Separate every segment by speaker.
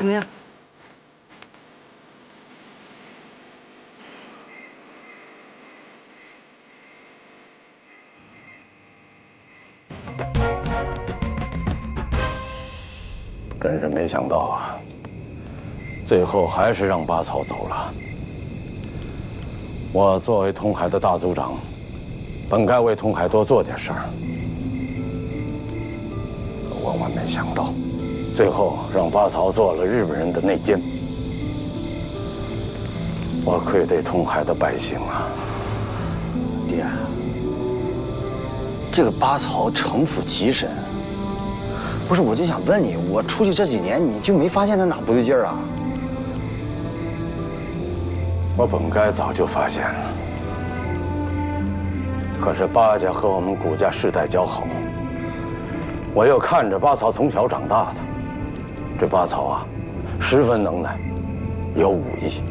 Speaker 1: 听听。
Speaker 2: 真是没想到啊，最后还是让巴草走了。我作为通海的大族长，本该为通海多做点事儿，可万万没想到，最后让巴草做了日本人的内奸。我愧对通海的百姓啊！
Speaker 1: 爹，这个巴曹城府极深。不是，我就想问你，我出去这几年，你就没发现他哪不对劲儿啊？
Speaker 2: 我本该早就发现了，可是巴家和我们古家世代交好，我又看着巴草从小长大的，这巴草啊，十分能耐，有武艺，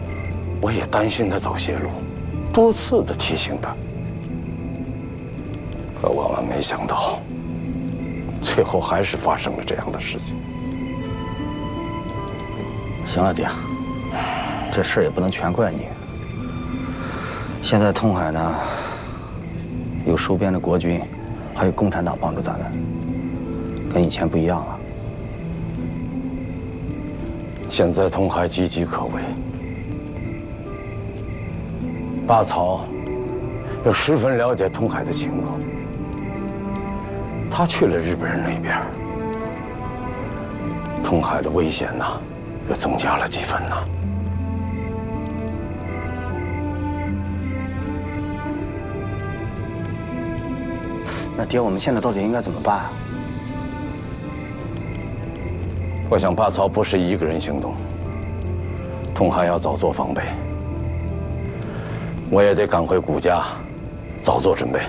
Speaker 2: 我也担心他走邪路，多次的提醒他，可万万没想到，最后还是发生了这样的事情。
Speaker 1: 行了，爹，这事儿也不能全怪你。现在通海呢，有收编的国军，还有共产党帮助咱们，跟以前不一样了。
Speaker 2: 现在通海岌岌可危，巴曹又十分了解通海的情况，他去了日本人那边，通海的危险呐，又增加了几分呐。
Speaker 1: 那爹，我们现在到底应该怎么办啊？
Speaker 2: 我想巴曹不是一个人行动，通海要早做防备，我也得赶回古家，早做准备。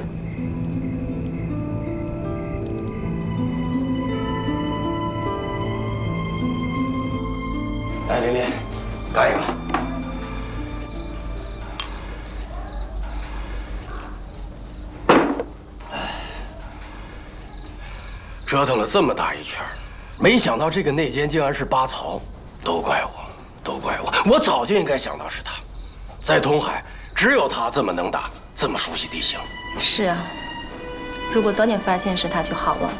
Speaker 3: 来，琳琳，干一个。折腾了这么大一圈，没想到这个内奸竟然是巴曹，都怪我，都怪我，我早就应该想到是他。在通海，只有他这么能打，这么熟悉地形。
Speaker 4: 是啊，如果早点发现是他就好了。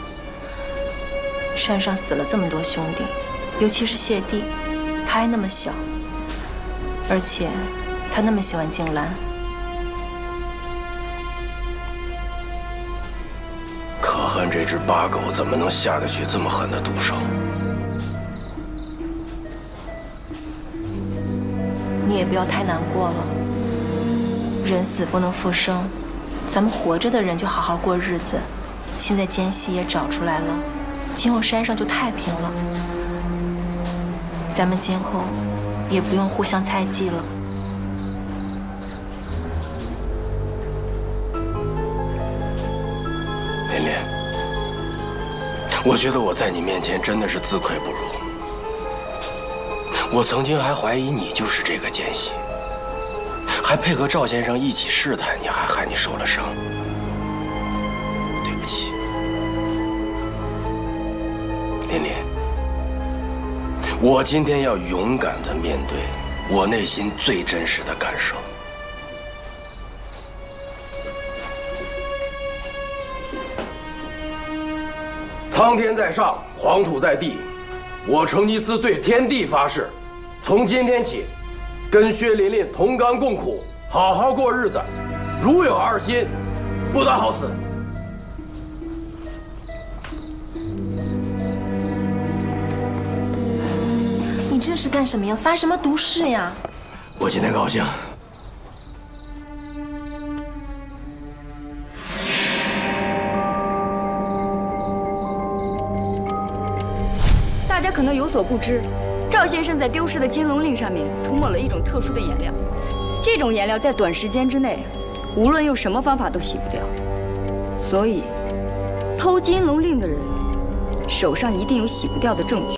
Speaker 4: 山上死了这么多兄弟，尤其是谢帝，他还那么小，而且他那么喜欢静兰。
Speaker 3: 可恨这只巴狗怎么能下得去这么狠的毒手？
Speaker 4: 你也不要太难过了，人死不能复生，咱们活着的人就好好过日子。现在奸细也找出来了，今后山上就太平了。咱们今后也不用互相猜忌了。
Speaker 3: 琳琳，我觉得我在你面前真的是自愧不如。我曾经还怀疑你就是这个奸细，还配合赵先生一起试探你，还害你受了伤。对不起，琳琳，我今天要勇敢地面对我内心最真实的感受。苍天在上，黄土在地，我成吉思对天地发誓，从今天起，跟薛琳琳同甘共苦，好好过日子。如有二心，不得好死。
Speaker 4: 你这是干什么呀？发什么毒誓呀？
Speaker 3: 我今天高兴。
Speaker 5: 大家可能有所不知，赵先生在丢失的金龙令上面涂抹了一种特殊的颜料，这种颜料在短时间之内，无论用什么方法都洗不掉。所以，偷金龙令的人手上一定有洗不掉的证据。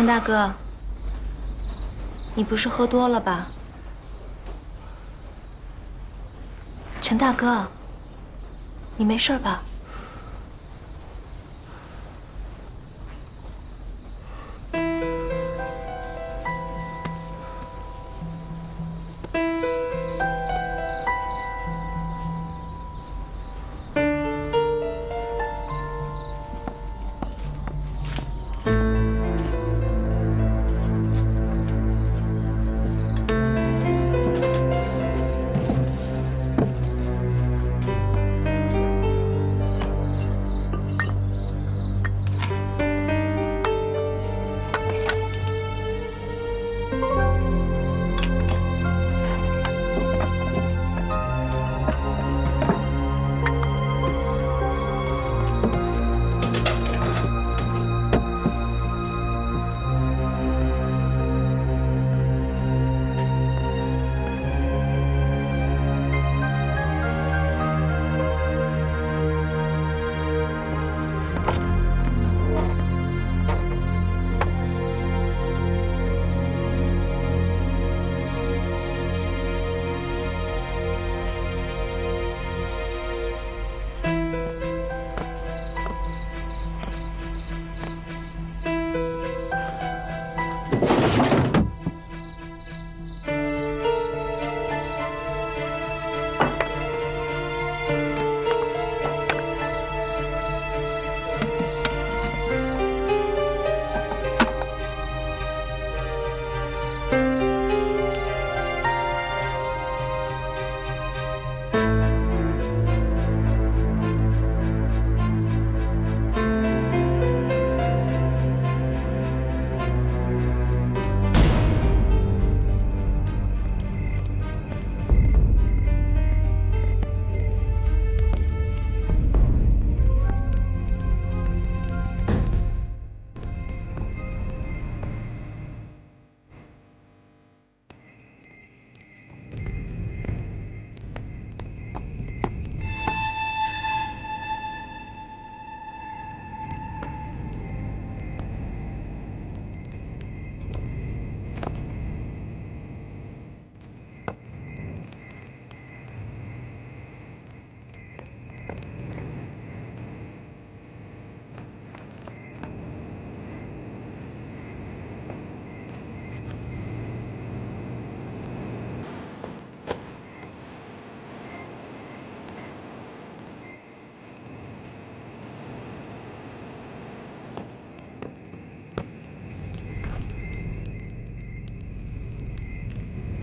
Speaker 4: 陈大哥，你不是喝多了吧？陈大哥，你没事吧？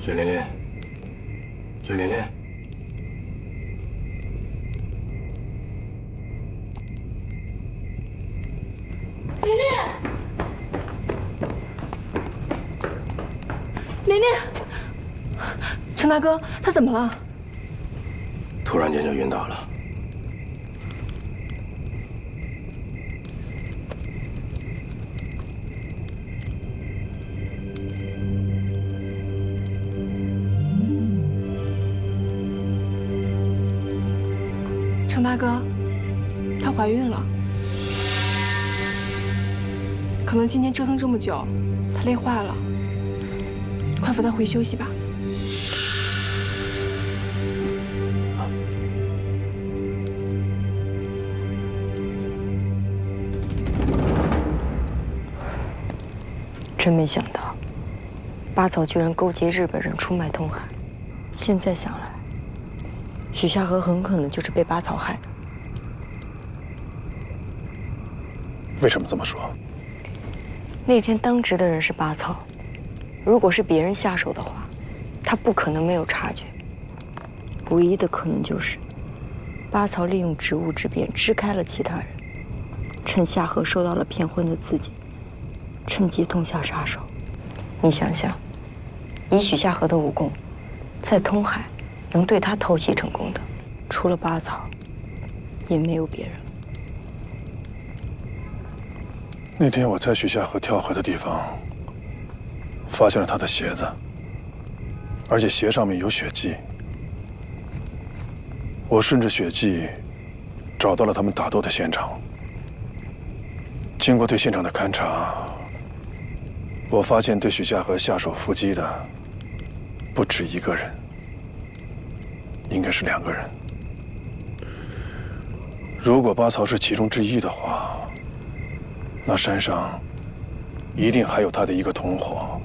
Speaker 3: 水莲莲，水莲莲，
Speaker 6: 莲莲，陈大哥，他怎么了？
Speaker 3: 突然间就晕倒了。
Speaker 6: 陈大哥，她怀孕了，可能今天折腾这么久，她累坏了，快扶她回休息吧。
Speaker 5: 真没想到，八草居然勾结日本人出卖东海。现在想来，许夏河很可能就是被八草害的。
Speaker 7: 为什么这么说？
Speaker 5: 那天当值的人是八草，如果是别人下手的话，他不可能没有察觉。唯一的可能就是八草利用职务之便支开了其他人，趁夏河收到了骗婚的自己，趁机痛下杀手。你想想，以许夏河的武功，在通海能对他偷袭成功的，除了八草，也没有别人。
Speaker 7: 那天我在许夏河跳河的地方，发现了他的鞋子，而且鞋上面有血迹。我顺着血迹找到了他们打斗的现场。经过对现场的勘查，我发现对许夏河下手伏击的不止一个人，应该是2个人。如果巴曹是其中之一的话，那山上一定还有他的一个同伙。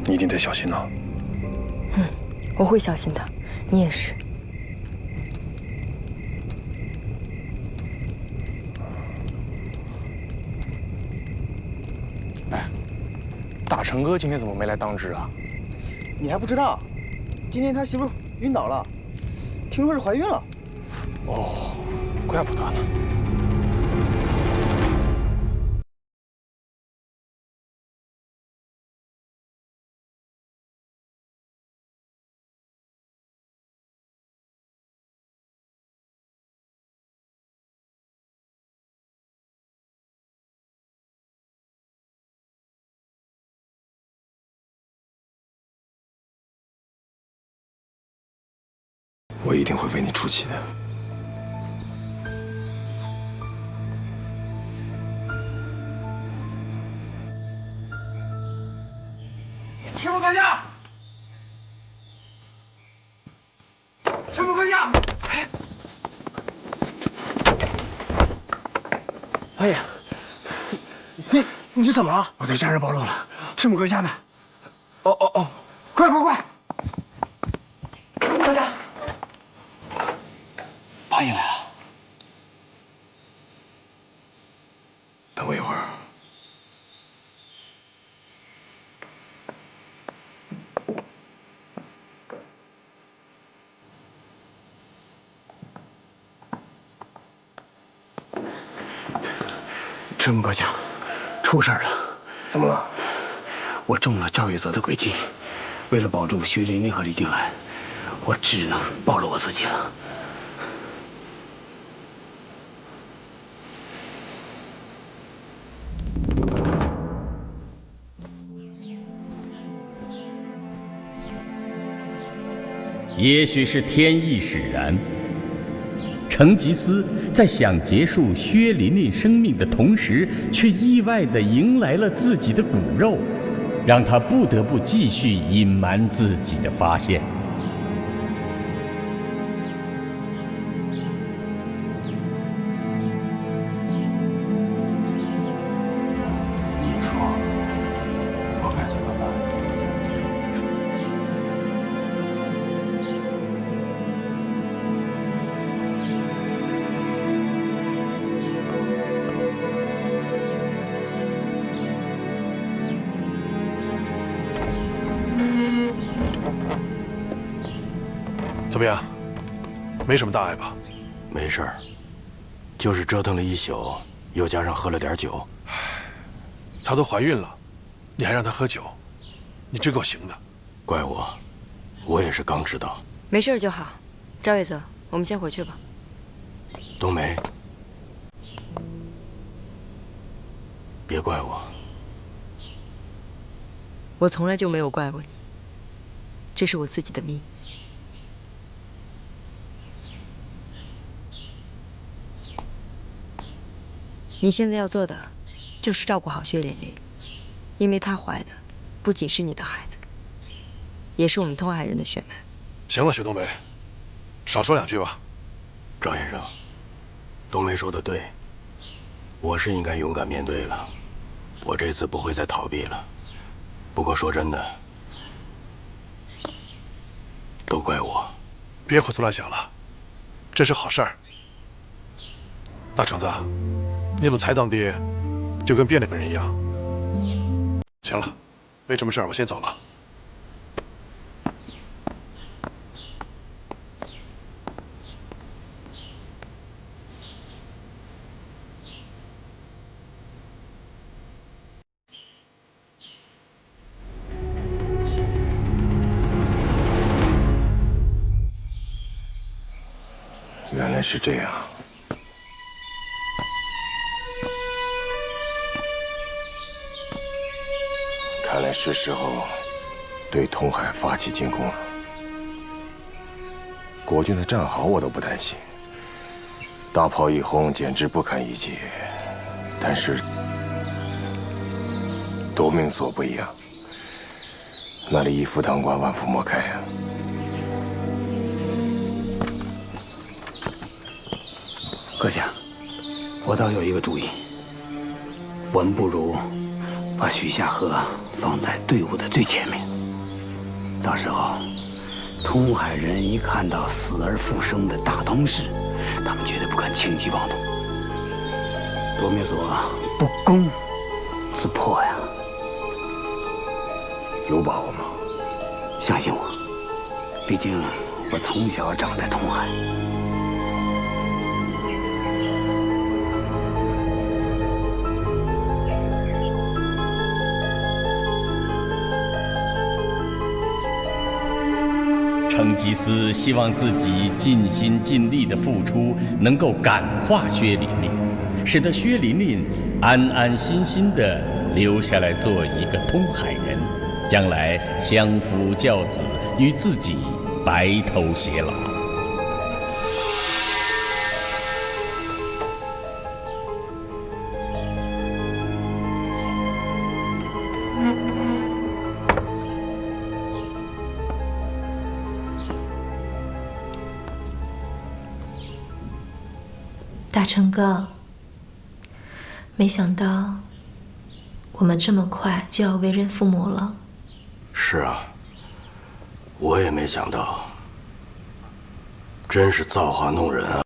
Speaker 7: 你一定得小心呐。
Speaker 5: 我会小心的，你也是。
Speaker 8: 哎，大成哥今天怎么没来当值啊？
Speaker 9: 你还不知道，今天他媳妇晕倒了，听说是怀孕了。
Speaker 8: 哦，怪不得呢。
Speaker 3: 我一定会为你出气的。
Speaker 9: 全部跪下！全部跪下！哎呀，你是怎么了？
Speaker 8: 我对家人暴露了，师母阁下呢？
Speaker 9: 哦，快！大家，
Speaker 8: 八爷来了。
Speaker 3: 等我一会儿。
Speaker 8: 师母阁下，出事了！
Speaker 3: 怎么了？
Speaker 8: 我中了赵玉泽的诡计，为了保住薛玲玲和李静兰，我只能暴露我自己了。
Speaker 10: 也许是天意使然，成吉思在想结束薛琳琳生命的同时，却意外地迎来了自己的骨肉，让他不得不继续隐瞒自己的发现。
Speaker 3: 你说，我该怎么办？
Speaker 7: 怎么样？没什么大碍吧？
Speaker 3: 没事儿，就是折腾了一宿，又加上喝了点酒。
Speaker 7: 她都怀孕了，你还让她喝酒，你真够行的。
Speaker 3: 怪我，我也是刚知道。
Speaker 5: 没事就好。赵月泽，我们先回去吧。
Speaker 3: 冬梅，别怪我。
Speaker 5: 我从来就没有怪过你，这是我自己的命。你现在要做的，就是照顾好薛玲玲，因为她怀的不仅是你的孩子，也是我们通海人的血脉。
Speaker 7: 行了，薛冬梅，少说两句吧。
Speaker 11: 赵先生，冬梅说的对，我是应该勇敢面对了。我这次不会再逃避了。不过说真的，都怪我。
Speaker 7: 别胡思乱想了，这是好事儿。大橙子，你们才当爹，就跟变了个人一样。行了，没什么事儿，我先走了。
Speaker 11: 原来是这样。看来是时候对通海发起进攻了。国军的战壕我都不担心，大炮一轰简直不堪一击。但是夺命所不一样，那里一夫当关，万夫莫开呀。
Speaker 8: 阁下，我倒有一个主意，我们不如把徐下河放在队伍的最前面。到时候，通海人一看到死而复生的大通氏，他们绝对不敢轻举妄动。夺命所不攻自破呀！
Speaker 11: 有把握吗？
Speaker 8: 相信我，毕竟我从小长在通海。
Speaker 10: 成吉思希望自己尽心尽力的付出能够感化薛琳琳，使得薛琳琳安安心心的留下来做一个通海人，将来相夫教子，与自己白头偕老。
Speaker 4: 大成哥，没想到我们这么快就要为人父母了。
Speaker 11: 是啊，我也没想到，真是造化弄人啊。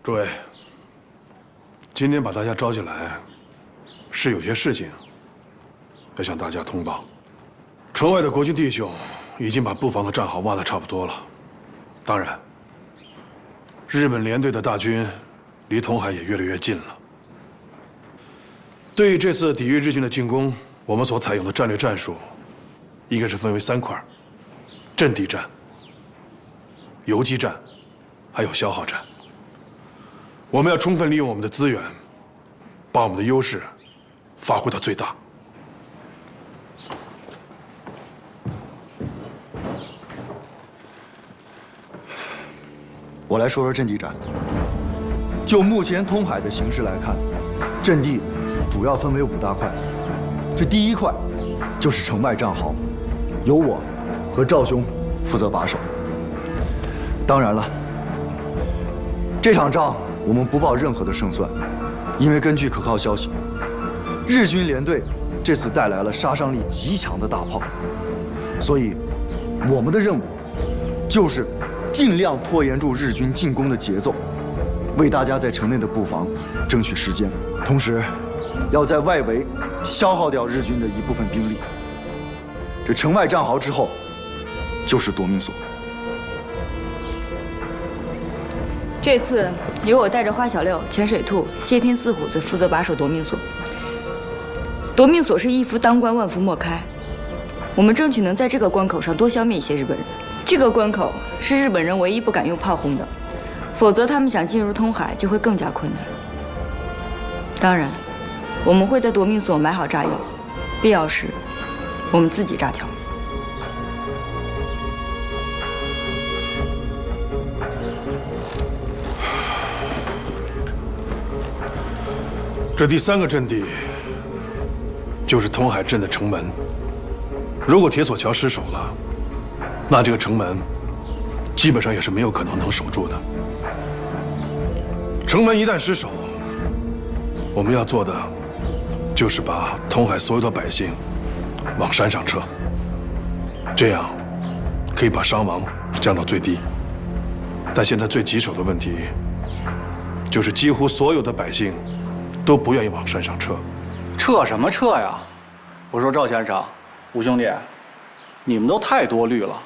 Speaker 7: 诸位，今天把大家招进来，是有些事情要向大家通报。城外的国军弟兄已经把布防的战壕挖得差不多了，当然，日本联队的大军离通海也越来越近了。对于这次抵御日军的进攻，我们所采用的战略战术，应该是分为3块：阵地战、游击战，还有消耗战。我们要充分利用我们的资源，把我们的优势发挥到最大。
Speaker 9: 我来说说阵地战。就目前通海的形势来看，阵地主要分为5大块。这第1块就是城外战壕，由我和赵兄负责把守。当然了，这场仗我们不抱任何的胜算，因为根据可靠消息，日军联队这次带来了杀伤力极强的大炮，所以我们的任务就是尽量拖延住日军进攻的节奏，为大家在城内的布防争取时间，同时要在外围消耗掉日军的一部分兵力。这城外战壕之后就是夺命所。
Speaker 5: 这次由我带着花小六、潜水兔、谢天四虎子负责把守夺命所。夺命所是一夫当关，万夫莫开，我们争取能在这个关口上多消灭一些日本人。这个关口是日本人唯一不敢用炮轰的，否则他们想进入通海就会更加困难。当然，我们会在夺命所埋好炸药，必要时我们自己炸桥。
Speaker 7: 这第3个阵地就是通海镇的城门。如果铁索桥失守了，那这个城门基本上也是没有可能能守住的。城门一旦失守，我们要做的就是把通海所有的百姓往山上撤，这样可以把伤亡降到最低。但现在最棘手的问题就是几乎所有的百姓都不愿意往山上撤。
Speaker 12: 撤什么撤呀？我说赵先生、吴兄弟，你们都太多虑了。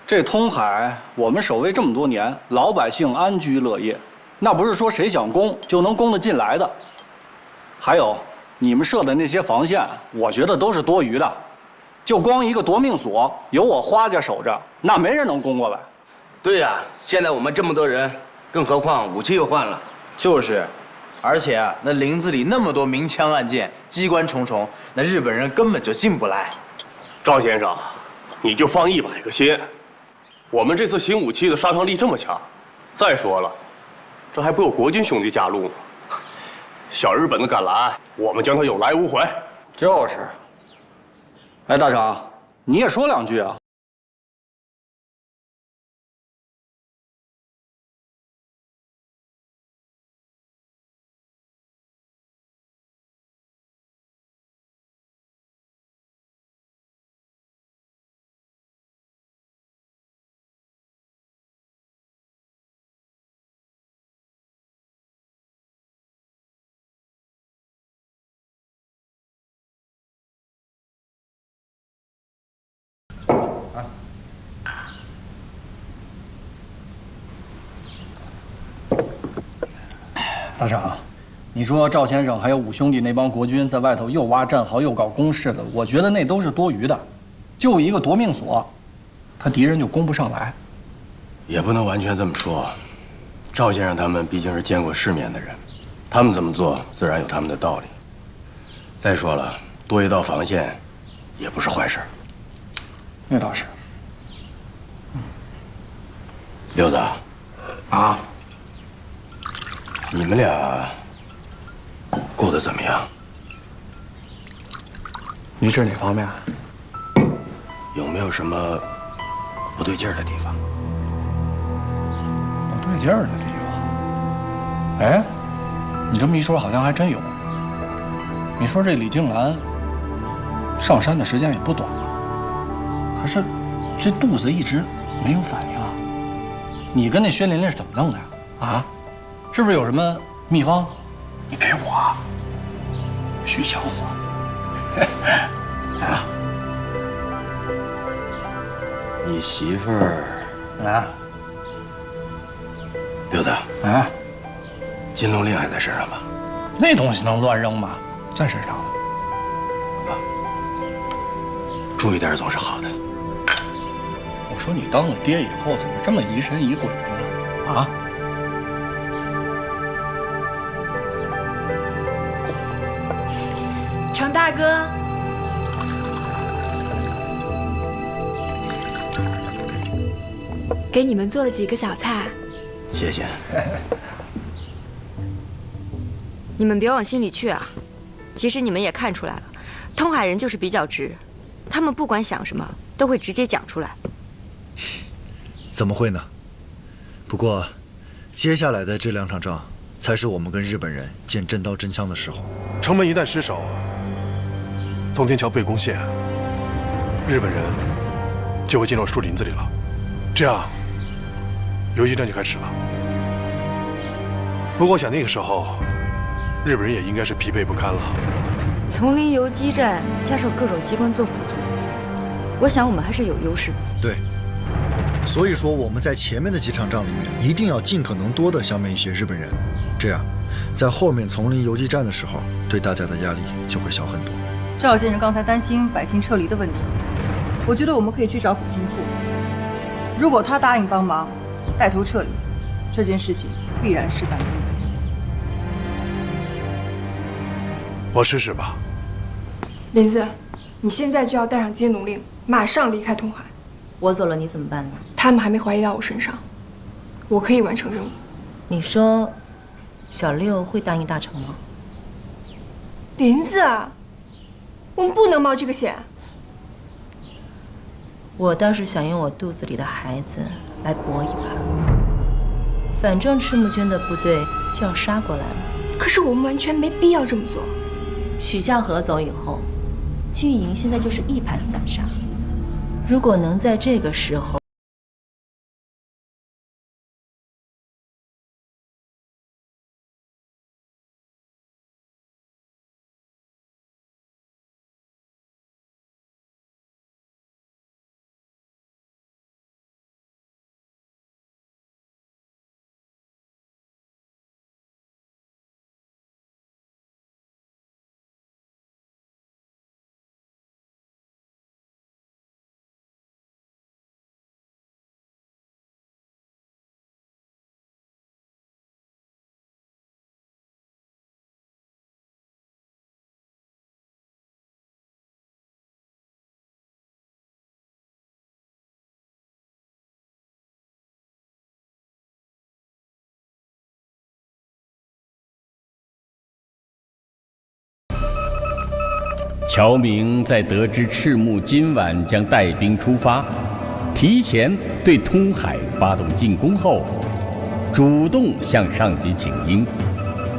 Speaker 12: 这通海我们守卫这么多年，老百姓安居乐业，那不是说谁想攻就能攻得进来的。还有你们设的那些防线，我觉得都是多余的。就光一个夺命所，有我花家守着，那没人能攻过来。
Speaker 13: 对呀，现在我们这么多人，更何况武器又换了。
Speaker 14: 就是，而且啊，那林子里那么多明枪暗箭，机关重重，那日本人根本就进不来。
Speaker 3: 赵先生，你就放100个心，我们这次新武器的杀伤力这么强。再说了，这还不有国军兄弟加入呢。小日本的敢来，我们将他有来无回。
Speaker 12: 就是。哎，大长，你也说2句啊。大成，你说赵先生还有五兄弟那帮国军在外头又挖战壕又搞工事的，我觉得那都是多余的。就一个夺命锁，他敌人就攻不上来。
Speaker 11: 也不能完全这么说，赵先生他们毕竟是见过世面的人，他们这么做自然有他们的道理。再说了，多一道防线，也不是坏事。
Speaker 12: 那倒是。
Speaker 11: 六子，
Speaker 12: 啊，
Speaker 11: 你们俩过得怎么样？
Speaker 12: 你指哪方面？
Speaker 11: 有没有什么不对劲儿的地方？
Speaker 12: 不对劲儿的地方？哎，你这么一说，好像还真有。你说这李静兰上山的时间也不短了，可是这肚子一直没有反应啊。你跟那薛琳琳是怎么弄的呀？啊，是不是有什么秘方？你给我，许小伙。来啊！
Speaker 11: 你媳妇儿
Speaker 12: 啊？
Speaker 11: 六子
Speaker 12: 啊？
Speaker 11: 金龙令还在身上吧？
Speaker 12: 那东西能乱扔吗？在身上呢。
Speaker 11: 注意点总是好的。
Speaker 12: 我说你当了爹以后怎么这么疑神疑鬼的呢？啊？
Speaker 6: 程大哥，给你们做了几个小菜。
Speaker 11: 谢谢。
Speaker 5: 你们别往心里去啊，其实你们也看出来了，通海人就是比较直，他们不管想什么都会直接讲出来。
Speaker 9: 怎么会呢？不过，接下来的这2场仗，才是我们跟日本人见真刀真枪的时候。
Speaker 7: 城门一旦失守，通天桥被攻陷，日本人就会进入树林子里了，这样游击战就开始了。不过我想那个时候，日本人也应该是疲惫不堪了。
Speaker 5: 丛林游击战加上各种机关做辅助，我想我们还是有优势的。
Speaker 9: 对，所以说我们在前面的几场仗里面，一定要尽可能多的消灭一些日本人，这样，在后面丛林游击战的时候，对大家的压力就会小很多。
Speaker 15: 赵先生刚才担心百姓撤离的问题，我觉得我们可以去找普心腹，如果他答应帮忙，带头撤离，这件事情必然事半功倍。
Speaker 7: 我试试吧。
Speaker 6: 林子，你现在就要带上金龙令，马上离开通海。
Speaker 4: 我走了，你怎么办呢？
Speaker 6: 他们还没怀疑到我身上，我可以完成任务。
Speaker 4: 你说，小六会答应大成吗？
Speaker 6: 林子，我们不能冒这个险。
Speaker 4: 我倒是想用我肚子里的孩子来搏一把。反正赤木军的部队就要杀过来了。
Speaker 6: 可是我们完全没必要这么做。
Speaker 4: 许下河走以后，军营现在就是一盘散沙。如果能在这个时候，
Speaker 10: 乔明在得知赤木今晚将带兵出发，提前对通海发动进攻后，主动向上级请缨，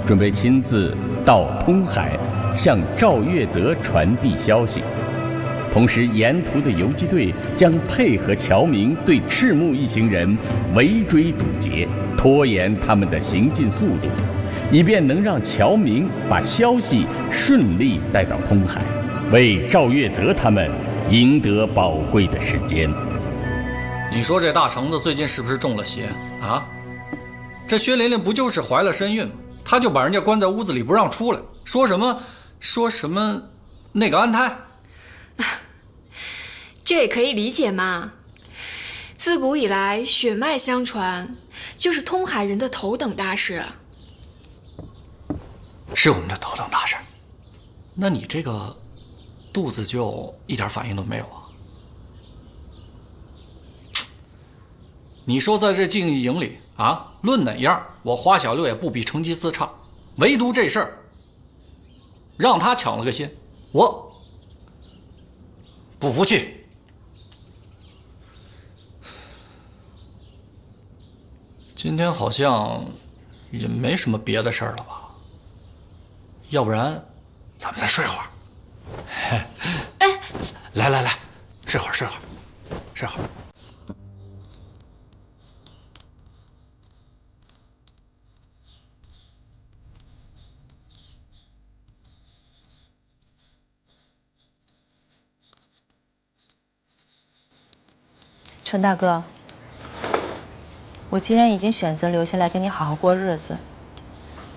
Speaker 10: 准备亲自到通海向赵月泽传递消息。同时，沿途的游击队将配合乔明对赤木一行人围追堵截，拖延他们的行进速度，以便能让乔明把消息顺利带到通海，为赵月泽他们赢得宝贵的时间。
Speaker 12: 你说这大橙子最近是不是中了邪啊？这薛琳琳不就是怀了身孕吗？他就把人家关在屋子里不让出来，说什么那个安胎。
Speaker 6: 这也可以理解嘛。自古以来，血脉相传就是通海人的头等大事。
Speaker 12: 是我们的头等大事。那你这个肚子就一点反应都没有啊？你说在这禁疫营里啊，论哪样，我花小六也不比成吉思差，唯独这事儿让他抢了个先，我不服气。今天好像也没什么别的事儿了吧？要不然咱们再睡会儿。哎，来，睡会儿。
Speaker 4: 陈大哥，我既然已经选择留下来跟你好好过日子，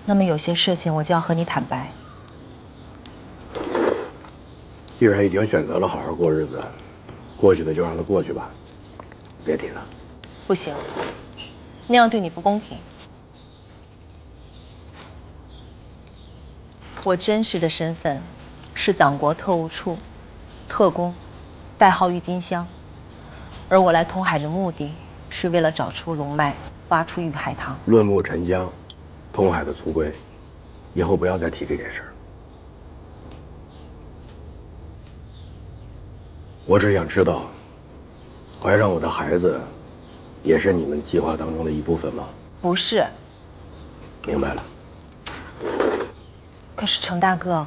Speaker 4: 那么有些事情我就要和你坦白。
Speaker 11: 既然已经选择了好好过日子，过去的就让它过去吧，别提了。
Speaker 4: 不行，那样对你不公平。我真实的身份是党国特务处特工，代号郁金香。而我来通海的目的是为了找出龙脉，挖出玉海棠。
Speaker 11: 论木陈江，通海的族规，以后不要再提这件事儿。我只想知道，怀上我的孩子，也是你们计划当中的一部分吗？
Speaker 4: 不是。
Speaker 11: 明白了。
Speaker 4: 可是程大哥，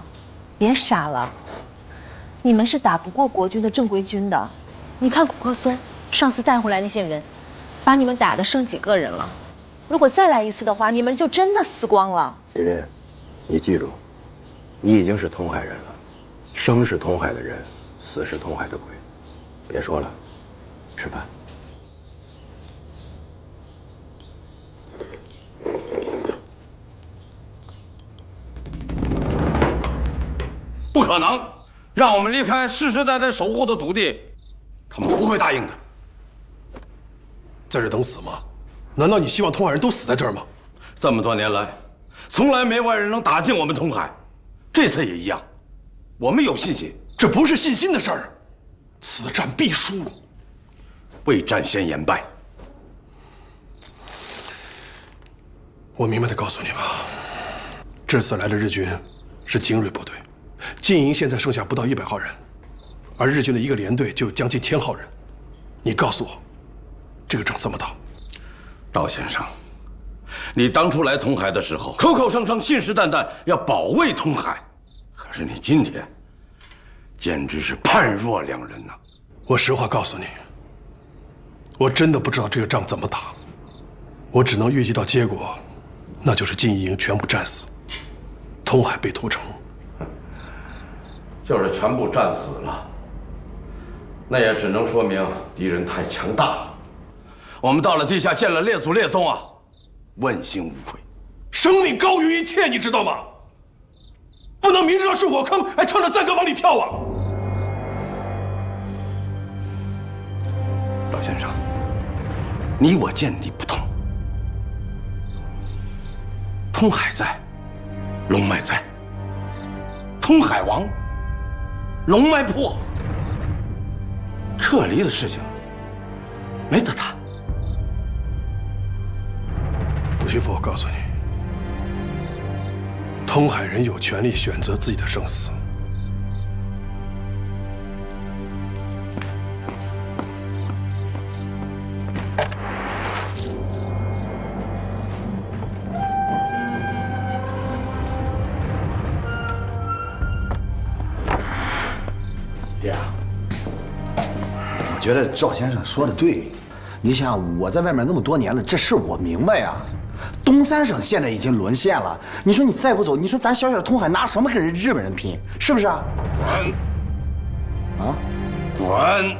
Speaker 4: 别傻了，你们是打不过国军的正规军的。你看古克松上次带回来那些人，把你们打的剩几个人了？如果再来一次的话，你们就真的死光了。
Speaker 11: 琳琳，你记住，你已经是通海人了，生是通海的人，死是通海的鬼。别说了，吃饭。
Speaker 3: 不可能，让我们离开世世代代守护的土地，他们不会答应的。
Speaker 7: 在这等死吗？难道你希望通海人都死在这儿吗？
Speaker 3: 这么多年来，从来没外人能打进我们通海，这次也一样。我们有信心。
Speaker 7: 这不是信心的事儿，此战必输。
Speaker 3: 未战先言败。
Speaker 7: 我明白的告诉你吧，这次来的日军是精锐部队，晋营现在剩下不到100号人，而日军的一个连队就有将近1000号人。你告诉我，这个仗怎么打？
Speaker 3: 赵先生，你当初来通海的时候，口口声声信誓旦旦要保卫通海，可是你今天简直是判若两人呐！
Speaker 7: 我实话告诉你，我真的不知道这个仗怎么打，我只能预计到结果，那就是晋营全部战死，通海被屠城。
Speaker 3: 就是全部战死了，那也只能说明敌人太强大了。我们到了地下见了列祖列宗啊，问心无愧。
Speaker 7: 生命高于一切，你知道吗？不能明知道是火坑，还撑着赞歌往里跳啊！
Speaker 3: 老先生，你我见地不同。通海在，龙脉在。通海亡，龙脉破。撤离的事情没得谈。
Speaker 7: 吴师傅，我告诉你，通海人有权利选择自己的生死。
Speaker 9: 爹，我觉得赵先生说的对。你想，我在外面那么多年了，这事我明白呀。东三省现在已经沦陷了，你说你再不走，你说咱小小的通海拿什么跟人日本人拼？是不是啊？
Speaker 3: 滚！
Speaker 9: 啊！
Speaker 3: 滚！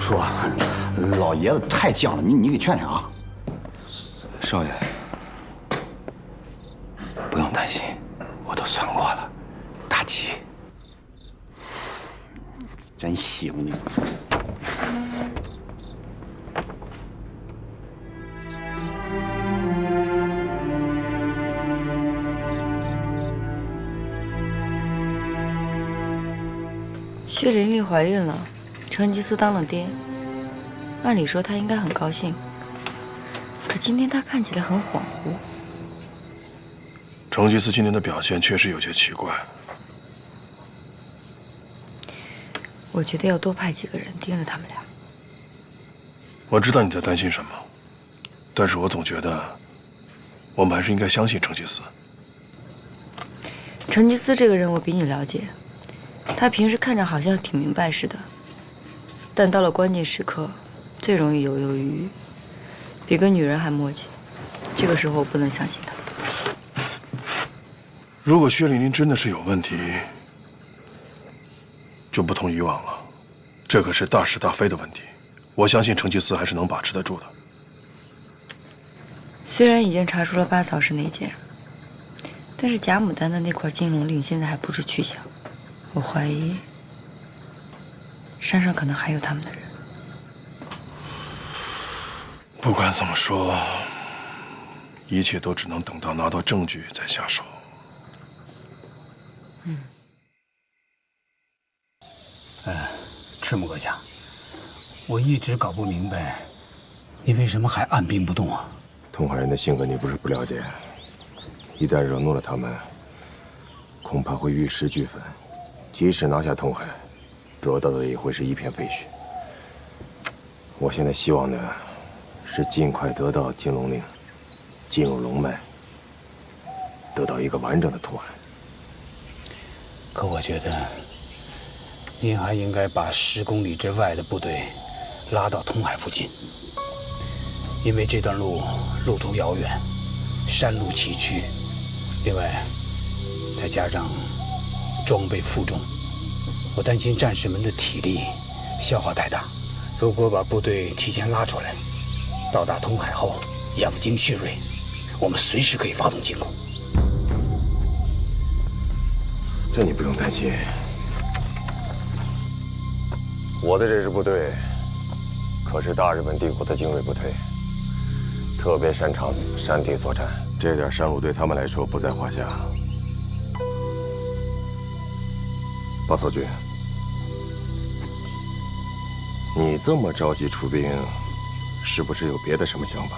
Speaker 8: 说，老爷子太犟了，你给劝劝啊。
Speaker 11: 少爷，不用担心，我都算过了，大吉。
Speaker 8: 真行你！
Speaker 5: 薛玲玲怀孕了，成吉思当了爹，按理说他应该很高兴，可今天他看起来很恍惚。
Speaker 7: 成吉思今天的表现确实有些奇怪。
Speaker 5: 我觉得要多派几个人盯着他们俩。
Speaker 7: 我知道你在担心什么，但是我总觉得，我们还是应该相信成吉思。
Speaker 5: 成吉思这个人我比你了解，他平时看着好像挺明白似的，但到了关键时刻，最容易犹犹豫豫，比个女人还磨叽。这个时候我不能相信他。
Speaker 7: 如果薛玲玲真的是有问题，就不同以往了。这可是大是大非的问题，我相信成吉思还是能把持得住的。
Speaker 5: 虽然已经查出了八嫂是内奸，但是贾牡丹的那块金龙令现在还不知去向。我怀疑山上可能还有他们的人。
Speaker 7: 不管怎么说，一切都只能等到拿到证据再下手。
Speaker 8: 赤木阁下，我一直搞不明白，你为什么还按兵不动啊？
Speaker 11: 通海人的性格你不是不了解，一旦惹怒了他们，恐怕会玉石俱焚。即使拿下通海，得到的也会是一片废墟。我现在希望的是尽快得到金龙令，进入龙脉，得到一个完整的图案。
Speaker 8: 可我觉得，您还应该把10公里之外的部队拉到通海附近，因为这段路途遥远，山路崎岖，另外再加上装备负重，我担心战士们的体力消耗太大。如果把部队提前拉出来，到达通海后养精蓄锐，我们随时可以发动进攻。
Speaker 11: 这你不用担心，我的这支部队可是大日本帝国的精锐部队，特别擅长山地作战，这点山路对他们来说不在话下。八草君，你这么着急出兵，是不是有别的什么想法？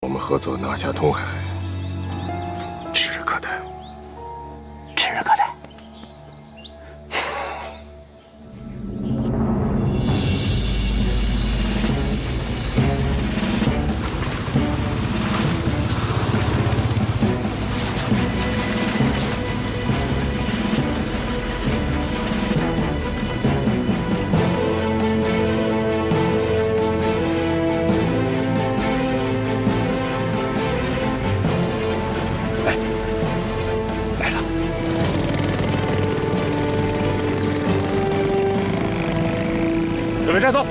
Speaker 11: 我们合作拿下通海，指日可待。
Speaker 8: 指日可待。
Speaker 7: 准备站哨。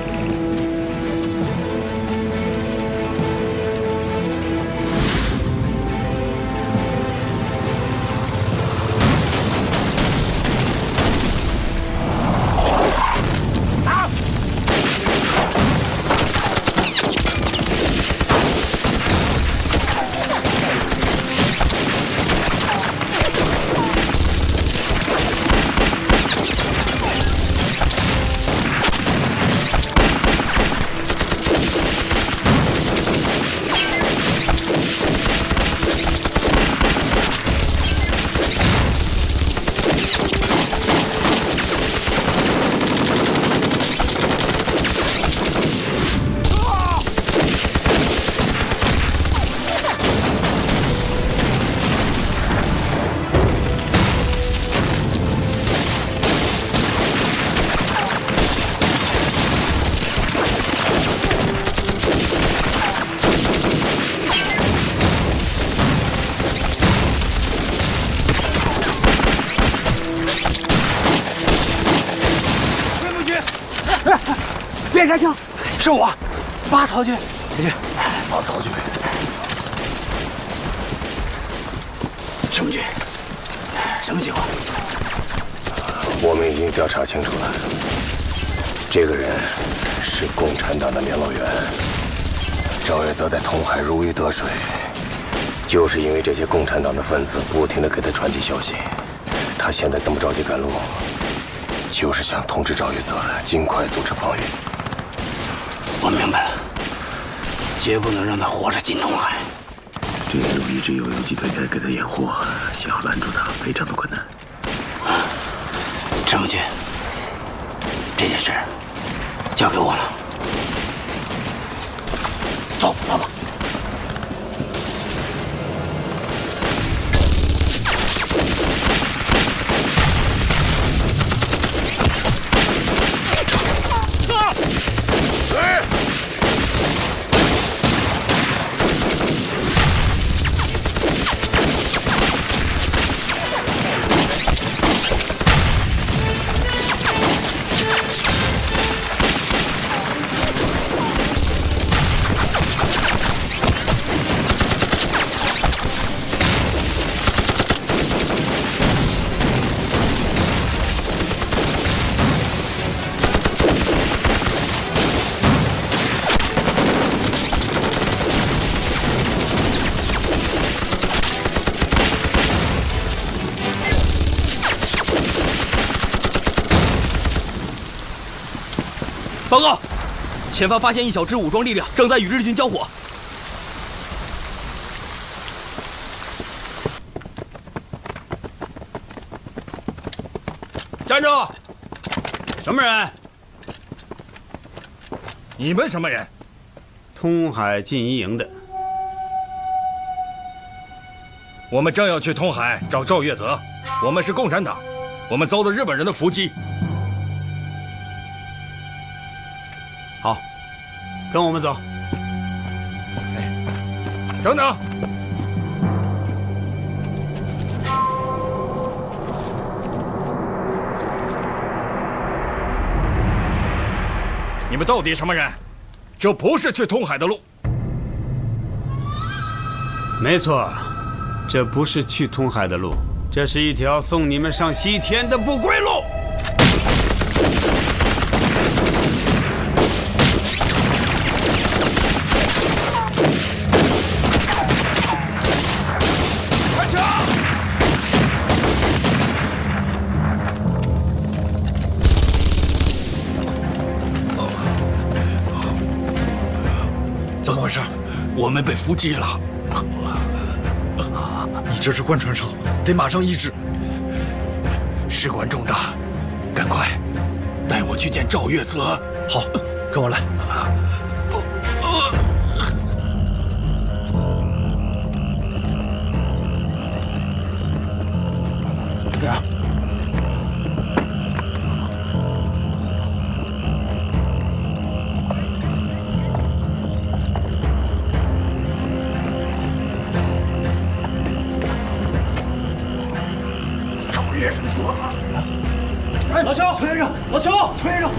Speaker 8: 别开枪！是我，八曹军。
Speaker 2: 八曹军。
Speaker 8: 什么军？什么情况？
Speaker 11: 我们已经调查清楚了，这个人是共产党的联络员。赵月泽在通海如鱼得水，就是因为这些共产党的分子不停地给他传递消息。他现在这么着急赶路，就是想通知赵月泽尽快组织防御。
Speaker 8: 我明白了，绝不能让他活着进通海。
Speaker 16: 这一路一直有游击队在给他掩护，想要拦住他非常的困难。
Speaker 8: 陈武军，这件事交给我了。走吧。
Speaker 17: 报告，前方发现一小支武装力量正在与日军交火。
Speaker 18: 站住！什么人？你们什么人？
Speaker 10: 通海禁医营的。
Speaker 18: 我们正要去通海找赵月泽，我们是共产党，我们遭了日本人的伏击。
Speaker 10: 好，跟我们走。
Speaker 18: 等等，你们到底什么人？这不是去通海的路。
Speaker 10: 没错，这不是去通海的路，这是一条送你们上西天的不归路。
Speaker 9: 怎么回事？
Speaker 18: 我们被伏击了。
Speaker 9: 你这是贯穿伤，得马上医治。
Speaker 18: 事关重大，赶快带我去见赵月泽。
Speaker 9: 好，跟我来。怎么样？
Speaker 17: 老邱，
Speaker 9: 崔先生，
Speaker 17: 老邱，
Speaker 9: 崔先生，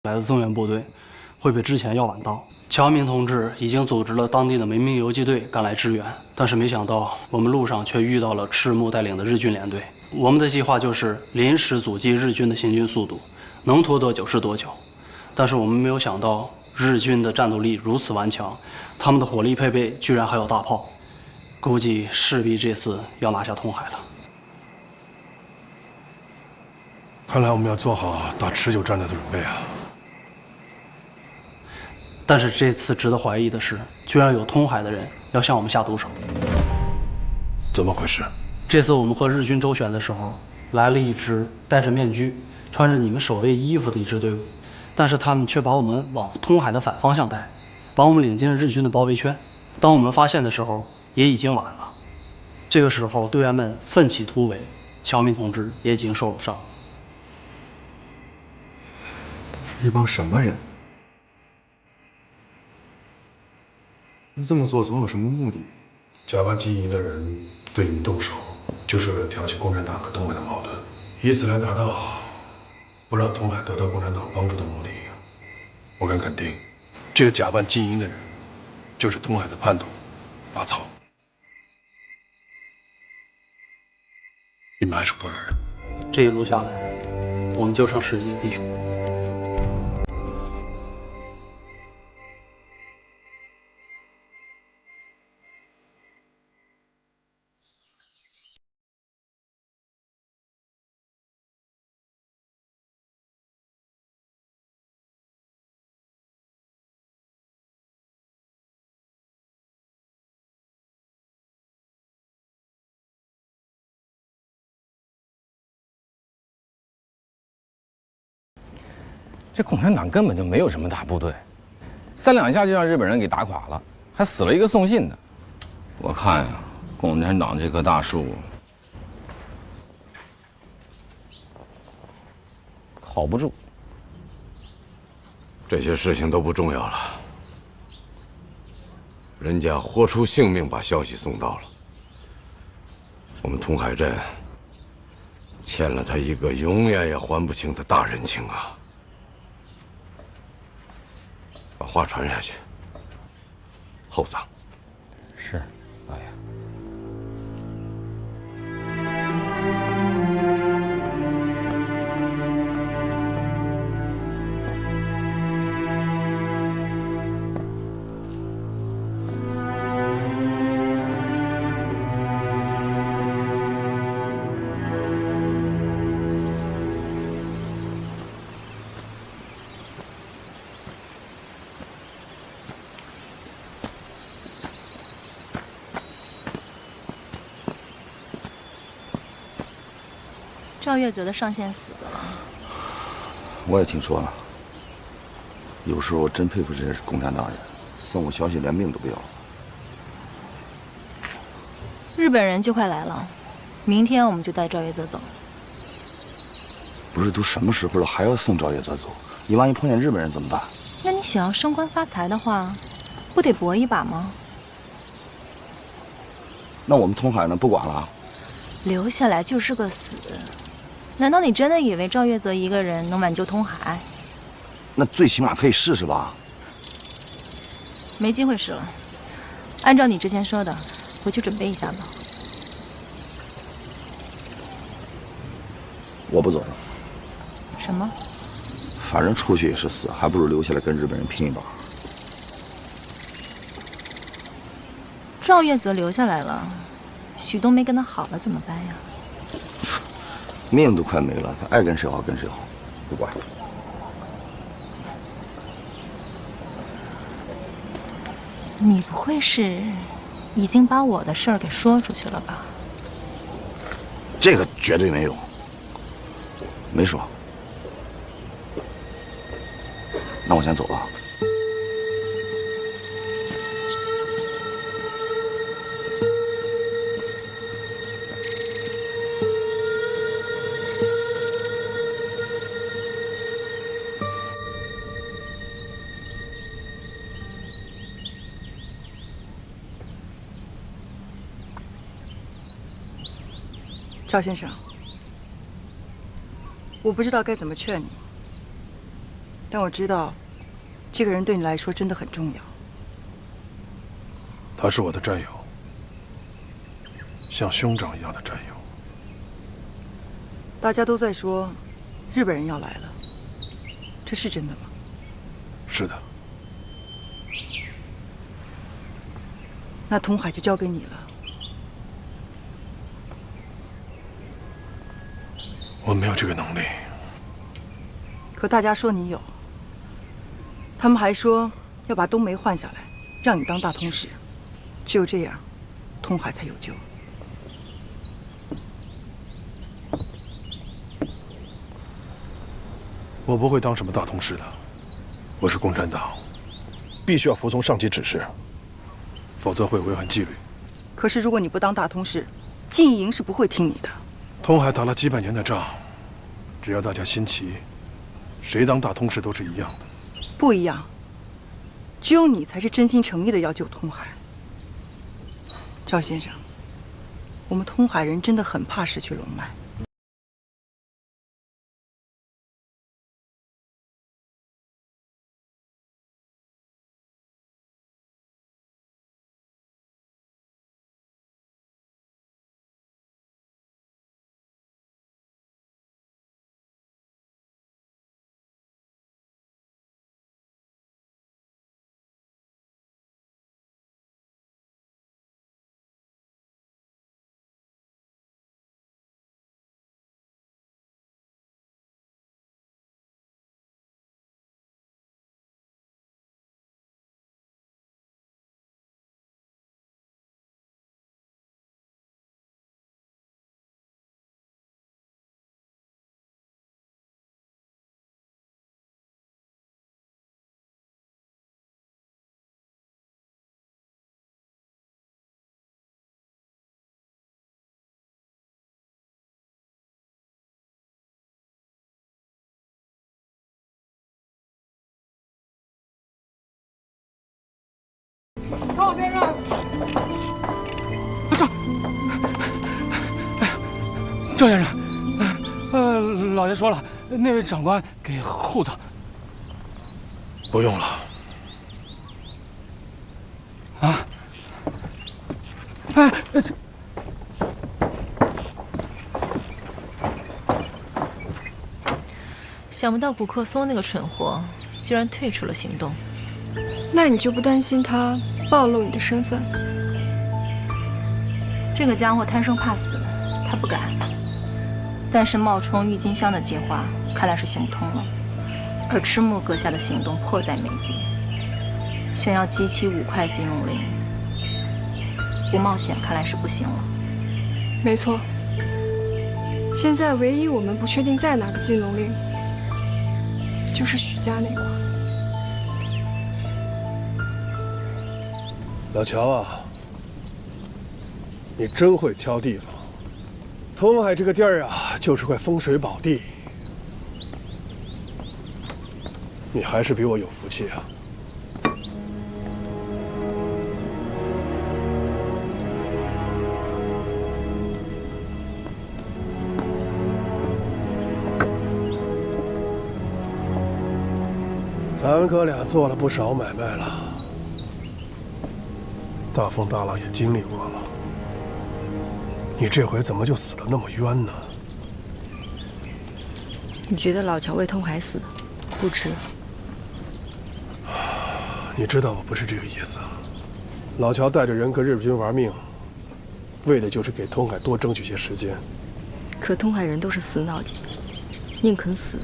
Speaker 12: 来的增援部队会比之前要晚到。乔明同志已经组织了当地的民兵游击队赶来支援，但是没想到我们路上却遇到了赤木带领的日军连队。我们的计划就是临时阻击日军的行军速度，能拖多久是多久。但是我们没有想到日军的战斗力如此顽强，他们的火力配备居然还有大炮，估计势必这次要拿下通海了。
Speaker 7: 看来我们要做好打持久战的准备啊！
Speaker 12: 但是这次值得怀疑的是，居然有通海的人要向我们下毒手。
Speaker 7: 怎么回事？
Speaker 12: 这次我们和日军周旋的时候，来了一支戴着面具、穿着你们守卫衣服的一支队伍，但是他们却把我们往通海的反方向带，把我们领进了日军的包围圈。当我们发现的时候，也已经晚了。这个时候，队员们奋起突围，乔明同志也已经受了伤。
Speaker 9: 一帮什么人？这么做总有什么目的？
Speaker 7: 假扮经营的人对你动手，就是为了挑起共产党和东海的矛盾，以此来达到不让东海得到共产党帮助的目的。我敢肯定，这个假扮经营的人，就是东海的叛徒马草。你们还是不认人？
Speaker 12: 这一路下来，我们就剩10几个弟兄。
Speaker 19: 这共产党根本就没有什么大部队，3两下就让日本人给打垮了，还死了一个送信的。我看呀，共产党这棵大树靠不住。
Speaker 2: 这些事情都不重要了，人家豁出性命把消息送到了，我们通海镇欠了他一个永远也还不清的大人情啊！把话传下去，厚葬。
Speaker 19: 是，老爷。
Speaker 4: 赵月泽的上线死了，
Speaker 1: 我也听说了。有时候我真佩服这些共产党人，送我消息连命都不要。
Speaker 4: 日本人就快来了，明天我们就带赵月泽走。
Speaker 1: 不是都什么时候了，还要送赵月泽走？你万一碰见日本人怎么办？
Speaker 4: 那你想要升官发财的话，不得搏一把吗？
Speaker 1: 那我们通海呢？不管了？
Speaker 4: 留下来就是个死。难道你真的以为赵月泽一个人能挽救通海？
Speaker 1: 那最起码可以试试吧。
Speaker 4: 没机会试了。按照你之前说的，回去准备一下吧。
Speaker 1: 我不走了。
Speaker 4: 什么？
Speaker 1: 反正出去也是死，还不如留下来跟日本人拼一把。
Speaker 4: 赵月泽留下来了，许东没跟他好了怎么办呀？
Speaker 1: 命都快没了，他爱跟谁好跟谁好，不管。
Speaker 4: 你不会是已经把我的事儿给说出去了吧？
Speaker 1: 这个绝对没有，没说。那我先走了。
Speaker 15: 赵先生，我不知道该怎么劝你，但我知道，这个人对你来说真的很重要。
Speaker 7: 他是我的战友，像兄长一样的战友。
Speaker 15: 大家都在说，日本人要来了，这是真的吗？
Speaker 7: 是的。
Speaker 15: 那通海就交给你了。
Speaker 7: 我没有这个能力。
Speaker 15: 可大家说你有，他们还说要把冬梅换下来，让你当大通使，只有这样，通海才有救。
Speaker 7: 我不会当什么大通使的，我是共产党，必须要服从上级指示，否则会违反纪律。
Speaker 15: 可是如果你不当大通使，禁议营是不会听你的。
Speaker 7: 通海打了几百年的仗，只要大家心齐，谁当大通使都是一样的。
Speaker 15: 不一样，只有你才是真心诚意的要救通海。赵先生，我们通海人真的很怕失去龙脉。
Speaker 12: 赵先生，赵先生，老爷说了，那位长官给护着。
Speaker 7: 不用了。
Speaker 12: 啊？哎，
Speaker 4: 想不到古克松那个蠢货居然退出了行动。
Speaker 6: 那你就不担心他暴露你的身份？
Speaker 4: 这个家伙贪生怕死，他不敢。但是冒充郁金香的计划看来是行不通了，而赤木阁下的行动迫在眉睫。想要集齐5块金龙令，不冒险看来是不行了。
Speaker 6: 没错，现在唯一我们不确定在哪个金龙令，就是许家那块。
Speaker 7: 老乔啊，你真会挑地方。通海这个地儿啊，就是块风水宝地。你还是比我有福气啊。咱们哥俩做了不少买卖了。大风大浪也经历过了，你这回怎么就死得那么冤呢？
Speaker 5: 你觉得老乔为通海死不值？
Speaker 7: 你知道我不是这个意思。老乔带着人跟日军玩命，为的就是给通海多争取些时间。
Speaker 5: 可通海人都是死脑筋，宁肯死，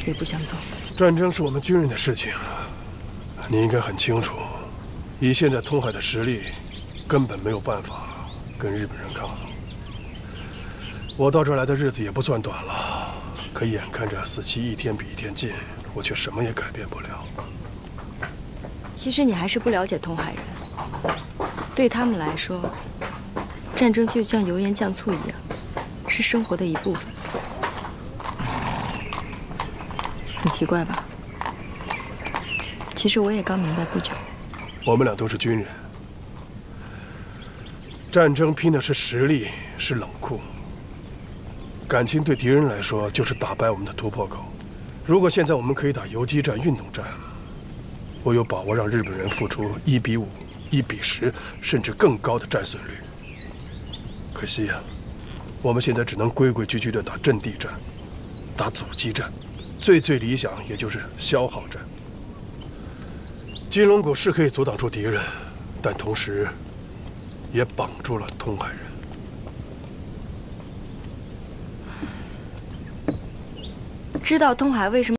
Speaker 5: 也不想走。
Speaker 7: 战争是我们军人的事情，你应该很清楚。以现在通海的实力，根本没有办法跟日本人抗衡。我到这儿来的日子也不算短了，可眼看着死期一天比一天近，我却什么也改变不了。
Speaker 5: 其实你还是不了解通海人，对他们来说，战争就像油盐酱醋一样，是生活的一部分。很奇怪吧？其实我也刚明白不久。
Speaker 7: 我们俩都是军人，战争拼的是实力，是冷酷。感情对敌人来说就是打败我们的突破口。
Speaker 20: 如果现在我们可以打游击战、运动战，我有把握让日本人付出1比5、1比10，甚至更高的战损率。可惜呀，我们现在只能规规矩矩地打阵地战，打阻击战，最理想也就是消耗战。金龙谷是可以阻挡住敌人，但同时也绑住了通海人。
Speaker 5: 知道通海为什么？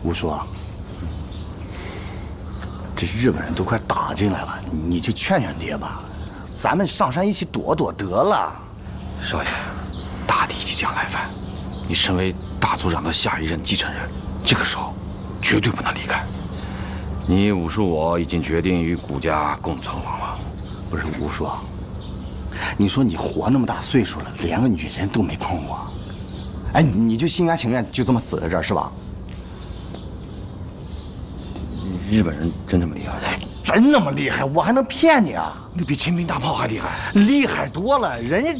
Speaker 8: 吴叔，这日本人都快打进来了，你就劝劝爹吧，咱们上山一起躲躲得了。
Speaker 19: 少爷，大敌即将来犯，你身为大族长的下一任继承人，这个时候绝对不能离开。你武叔我已经决定与谷家共存亡了。
Speaker 8: 不是吴叔，你说你活那么大岁数了，连个女人都没碰过，哎，你就心甘情愿就这么死在这儿是吧？
Speaker 19: 日本人真这么厉害？
Speaker 8: 真那么厉害？我还能骗你啊？
Speaker 19: 你比秦兵大炮还厉害？
Speaker 8: 厉害多了，人家，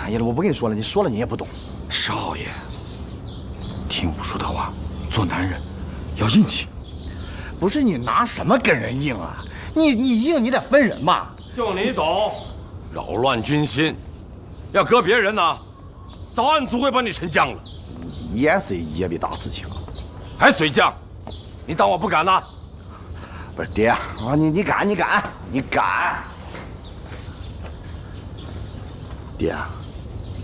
Speaker 8: 哎呀，我不跟你说了，你说了你也不懂。
Speaker 19: 少爷，听武叔的话，做男人要硬气。
Speaker 8: 不是你拿什么跟人硬啊？你硬你得分人嘛。
Speaker 2: 就你懂，扰乱军心，要搁别人呢，早晚足会把你沉降了。
Speaker 8: 也是也比大事情，
Speaker 2: 还水降？你当我不敢呐？
Speaker 8: 不是爹啊，你敢！爹，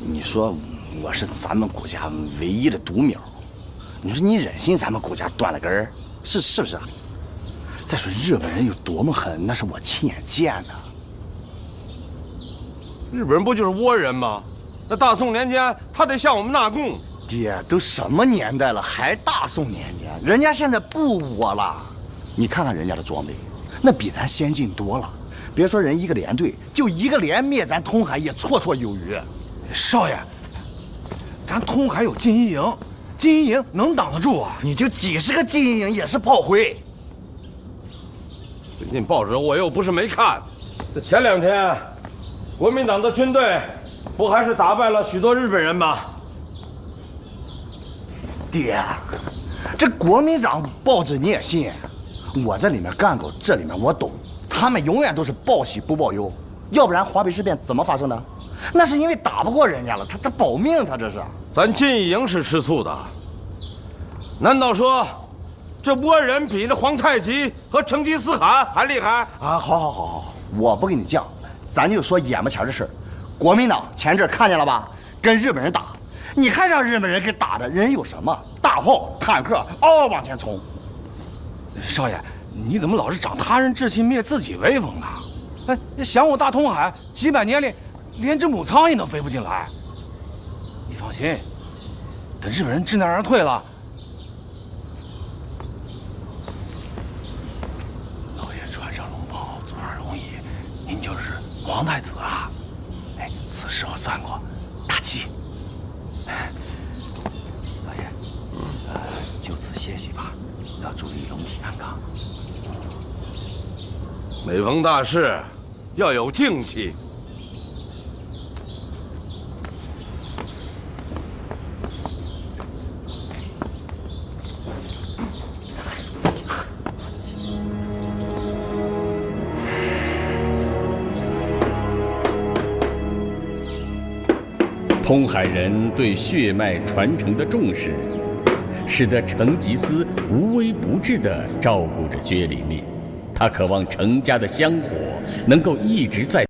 Speaker 8: 你说我是咱们谷家唯一的独苗，你说你忍心咱们谷家断了根儿，是不是啊？再说日本人有多么狠，那是我亲眼见的。
Speaker 2: 日本人不就是倭人吗？那大宋年间他得向我们纳贡。
Speaker 8: 爹，都什么年代了，还大宋年间？人家现在不倭了，你看看人家的装备，那比咱先进多了。别说人一个连队，就一个连灭咱通海也绰绰有余。
Speaker 19: 少爷，咱通海有金一营，金一营能挡得住啊？
Speaker 8: 你就几十个金一营也是炮灰。
Speaker 2: 最近报纸我又不是没看，这前2天，国民党的军队不还是打败了许多日本人吗？
Speaker 8: 爹，这国民党报纸你也信？我在里面干过，这里面我懂。他们永远都是报喜不报忧，要不然华北事变怎么发生的？那是因为打不过人家了，他保命，他这是。
Speaker 2: 咱金义营是吃醋的，难道说这倭人比那皇太极和成吉思汗还厉害
Speaker 8: 啊？好，我不跟你犟，咱就说眼巴前的事儿。国民党前阵看见了吧，跟日本人打，你看让日本人给打的，人有什么？大炮、坦克，嗷嗷往前冲。
Speaker 19: 少爷，你怎么老是长他人志气，灭自己威风呢？哎，想我大通海几百年里，连只母苍蝇都飞不进来。你放心，等日本人知难而退了，老爷穿上龙袍，坐上龙椅，您就是皇太子啊！哎，此时我算过，大吉。老爷，就此歇息吧，要注意龙体安康。
Speaker 2: 每逢大事，要有静气。
Speaker 10: 通海人对血脉传承的重视，使得成吉思无微不至地照顾着薛琳琳。他渴望成家的香火能够一直在。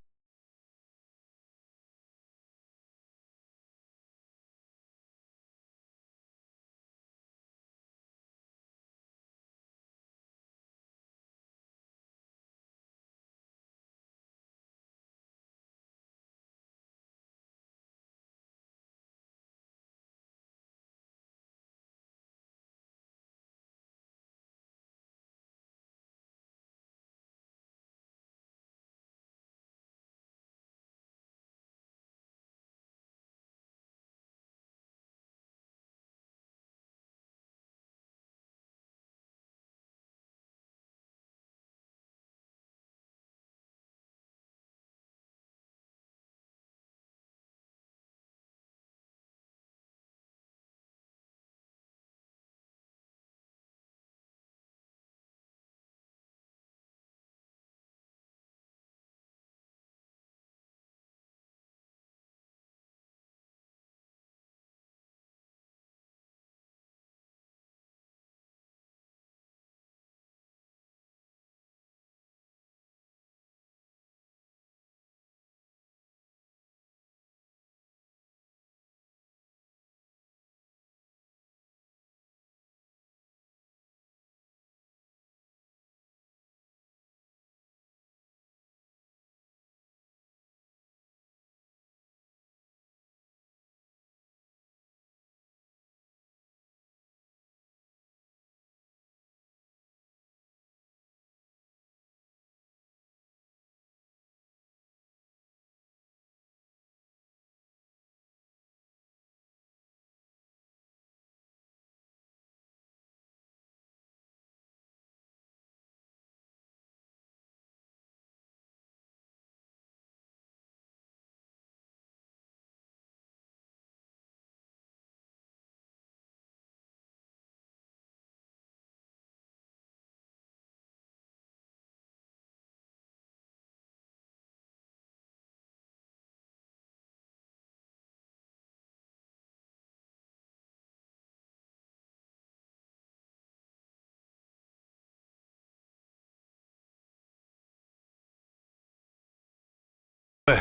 Speaker 20: 对，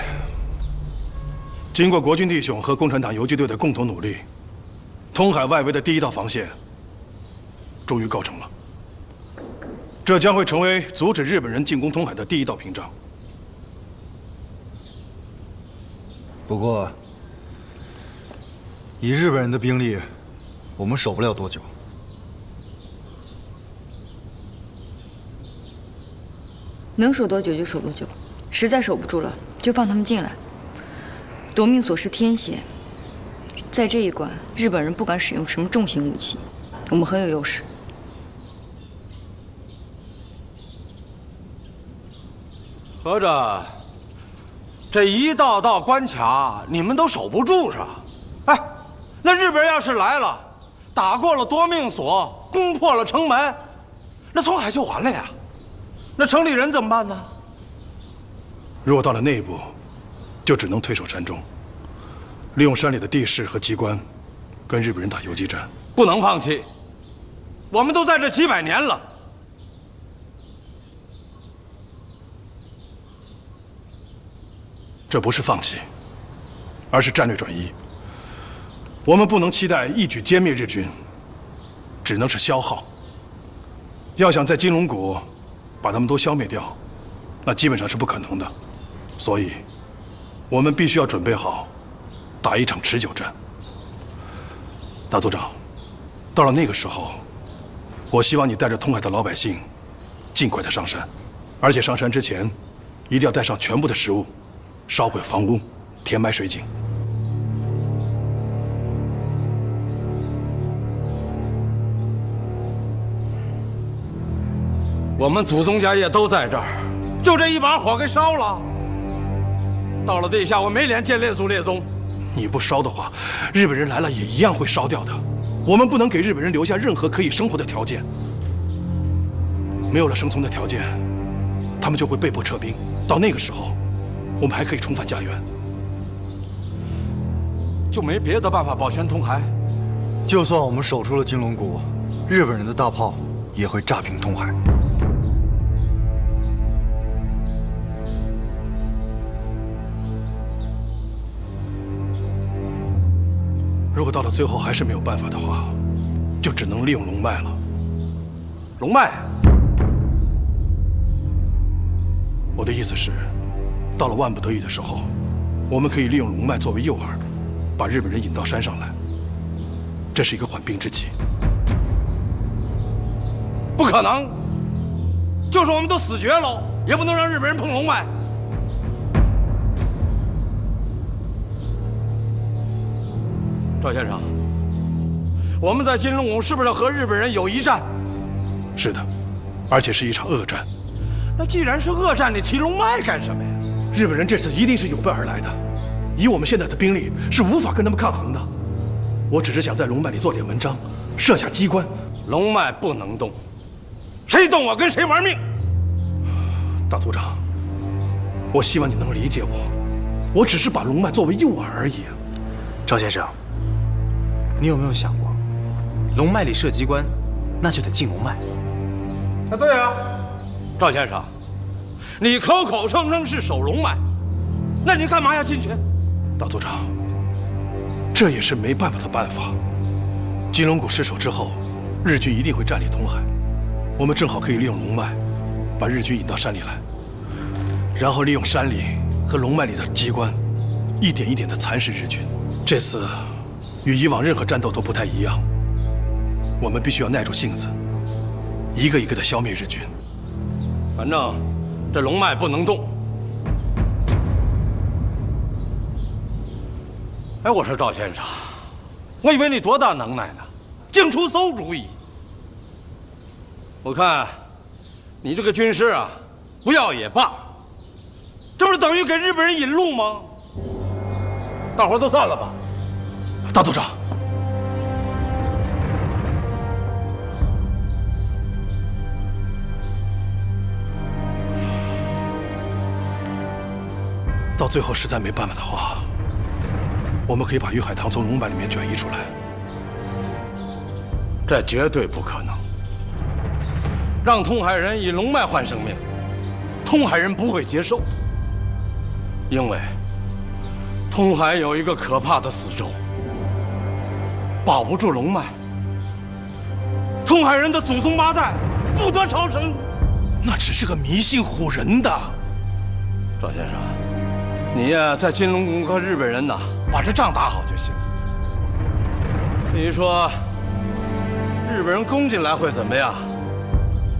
Speaker 20: 经过国军弟兄和共产党游击队的共同努力，通海外围的第一道防线终于告成了。这将会成为阻止日本人进攻通海的第一道屏障。
Speaker 9: 不过，以日本人的兵力，我们守不了多久。
Speaker 5: 能守多久就守多久，实在守不住了，就放他们进来。夺命锁是天险，在这一关，日本人不敢使用什么重型武器，我们很有优势。
Speaker 2: 合着这一道道关卡你们都守不住是吧？哎，那日本人要是来了，打过了夺命锁，攻破了城门，那通海就完了呀。那城里人怎么办呢？
Speaker 20: 如果到了那一步，就只能退守山中，利用山里的地势和机关，跟日本人打游击战。
Speaker 2: 不能放弃，我们都在这几百年了。
Speaker 20: 这不是放弃，而是战略转移。我们不能期待一举歼灭日军，只能是消耗。要想在金龙谷把他们都消灭掉，那基本上是不可能的。所以，我们必须要准备好打一场持久战。大组长，到了那个时候，我希望你带着通海的老百姓尽快的上山，而且上山之前一定要带上全部的食物。烧毁房屋，填埋水井。
Speaker 2: 我们祖宗家业都在这儿，就这一把火给烧了。到了地下，我没脸见列祖列宗。
Speaker 20: 你不烧的话，日本人来了也一样会烧掉的。我们不能给日本人留下任何可以生活的条件。没有了生存的条件，他们就会被迫撤兵。到那个时候，我们还可以重返家园。
Speaker 2: 就没别的办法保全通海？
Speaker 9: 就算我们守住了金龙谷，日本人的大炮也会炸平通海。
Speaker 20: 如果到了最后还是没有办法的话，就只能利用龙脉了。
Speaker 2: 龙脉？
Speaker 20: 我的意思是，到了万不得已的时候，我们可以利用龙脉作为诱饵，把日本人引到山上来。这是一个缓兵之计。
Speaker 2: 不可能！就是我们都死绝喽，也不能让日本人碰龙脉。赵先生，我们在金龙谷是不是要和日本人有一战？
Speaker 20: 是的，而且是一场恶战。
Speaker 2: 那既然是恶战，你提龙脉干什么呀？
Speaker 20: 日本人这次一定是有备而来的，以我们现在的兵力是无法跟他们抗衡的。我只是想在龙脉里做点文章，设下机关。
Speaker 2: 龙脉不能动，谁动我跟谁玩命。
Speaker 20: 大组长，我希望你能理解我，我只是把龙脉作为诱饵而已。
Speaker 14: 赵先生，你有没有想过，龙脉里设机关，那就得进龙脉。
Speaker 2: 啊，对啊，赵先生，你口口声声是守龙脉，那你干嘛要进去？
Speaker 20: 大组长，这也是没办法的办法。金龙谷失守之后，日军一定会占领通海，我们正好可以利用龙脉，把日军引到山里来，然后利用山里和龙脉里的机关，一点一点地蚕食日军。这次与以往任何战斗都不太一样，我们必须要耐住性子，一个一个地消灭日军。
Speaker 2: 反正这龙脉不能动。哎，我说赵先生，我以为你多大能耐呢，竟出馊主意。我看你这个军师啊，不要也罢，这不是等于给日本人引路吗？大伙儿都散了吧。
Speaker 20: 大组长，到最后实在没办法的话，我们可以把玉海棠从龙脉里面转移出来。
Speaker 2: 这绝对不可能。让通海人以龙脉换生命，通海人不会接受，因为通海有一个可怕的死咒，保不住龙脉，通海人的祖宗八代不得超生。
Speaker 20: 那只是个迷信唬人的。
Speaker 2: 赵先生，你呀，在金龙谷和日本人呐，把这仗打好就行。至于说日本人攻进来会怎么样，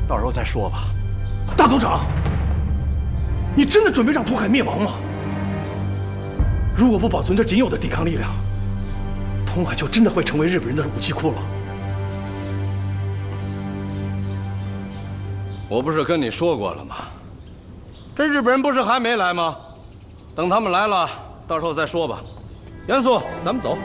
Speaker 2: 到时候再说吧。
Speaker 20: 大组长，你真的准备让通海灭亡吗？如果不保存着仅有的抵抗力量，通海就真的会成为日本人的武器库了。
Speaker 2: 我不是跟你说过了吗？这日本人不是还没来吗？等他们来了，到时候再说吧。元素，咱们走。